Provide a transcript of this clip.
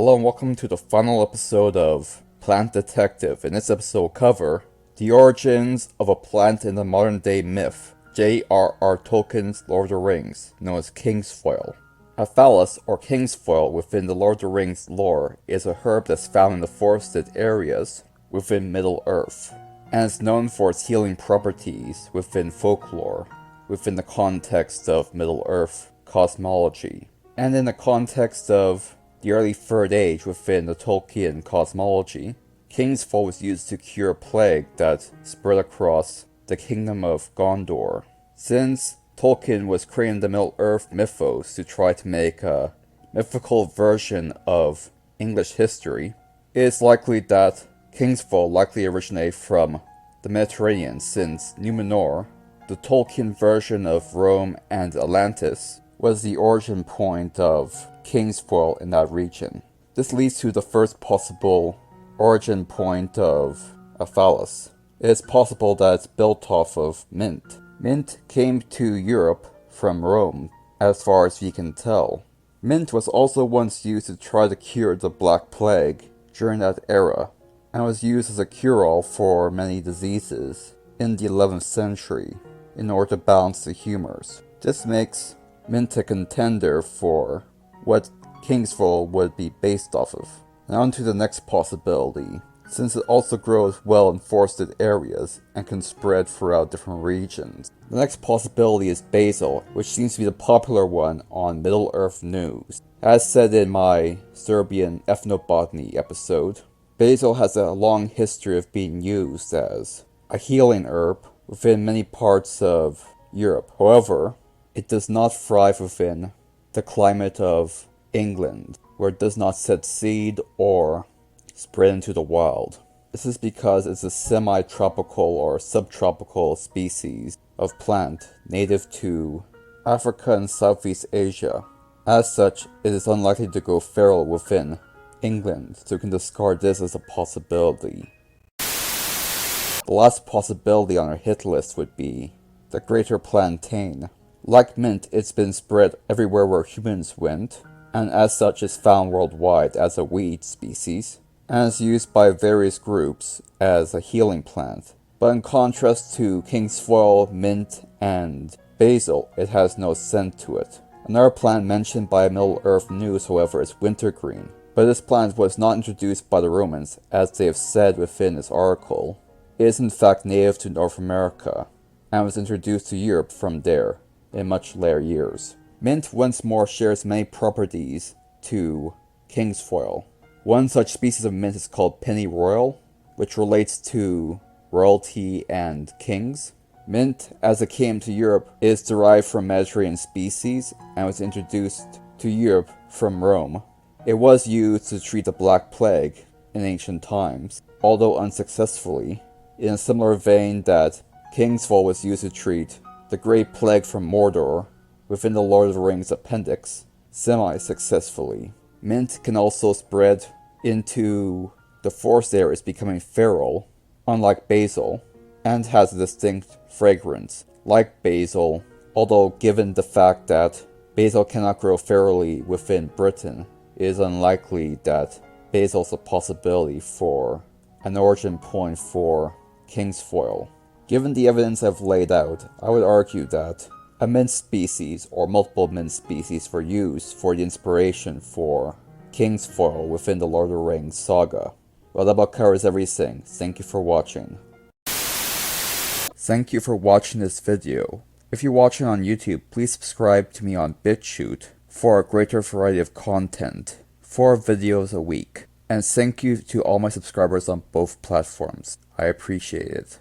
Hello and welcome to the final episode of Plant Detective. In this episode we'll cover the origins of a plant in the modern day myth, J.R.R. Tolkien's Lord of the Rings, known as Kingsfoil. A phallus, or Kingsfoil, within the Lord of the Rings lore is a herb that's found in the forested areas within Middle-earth, and is known for its healing properties within folklore, within the context of Middle-earth cosmology, and in the context of the early Third Age within the Tolkien cosmology. Kingsfoil was used to cure a plague that spread across the kingdom of Gondor. Since Tolkien was creating the Middle-earth mythos to try to make a mythical version of English history, it is likely that Kingsfoil likely originated from the Mediterranean, since Numenor, the Tolkien version of Rome and Atlantis, was the origin point of Kingsfoil in that region. This leads to the first possible origin point of a phallus. It is possible that it's built off of mint. Mint came to Europe from Rome, as far as we can tell. Mint was also once used to try to cure the Black Plague during that era, and was used as a cure-all for many diseases in the 11th century in order to balance the humors. This makes mint a contender for what Kingsfoil would be based off of. Now on to the next possibility, since it also grows well in forested areas and can spread throughout different regions. The next possibility is basil, which seems to be the popular one on Middle-earth news. As said in my Serbian ethnobotany episode, basil has a long history of being used as a healing herb within many parts of Europe. However, it does not thrive within the climate of England, where it does not set seed or spread into the wild. This is because it's a semi-tropical or subtropical species of plant native to Africa and Southeast Asia. As such, it is unlikely to go feral within England, so we can discard this as a possibility. The last possibility on our hit list would be the greater plantain. Like mint, it's been spread everywhere where humans went, and as such is found worldwide as a weed species, and is used by various groups as a healing plant. But in contrast to Kingsfoil, mint, and basil, it has no scent to it. Another plant mentioned by Middle-earth news, however, is wintergreen, but this plant was not introduced by the Romans, as they have said within this article. It is in fact native to North America, and was introduced to Europe from there in much later years. Mint once more shares many properties to Kingsfoil. One such species of mint is called pennyroyal, which relates to royalty and kings. Mint, as it came to Europe, is derived from Mediterranean species and was introduced to Europe from Rome. It was used to treat the Black Plague in ancient times, although unsuccessfully, in a similar vein that Kingsfoil was used to treat the Great Plague from Mordor within the Lord of the Rings appendix, semi-successfully. Mint can also spread into the forest areas, becoming feral, unlike basil, and has a distinct fragrance. Like basil, although given the fact that basil cannot grow ferally within Britain, it is unlikely that basil is a possibility for an origin point for Kingsfoil. Given the evidence I've laid out, I would argue that a mint species or multiple mint species were used for the inspiration for Kingsfoil within the Lord of the Rings saga. Well, that about covers everything. Thank you for watching. Thank you for watching this video. If you're watching on YouTube, please subscribe to me on BitChute for a greater variety of content, 4 videos a week. And thank you to all my subscribers on both platforms. I appreciate it.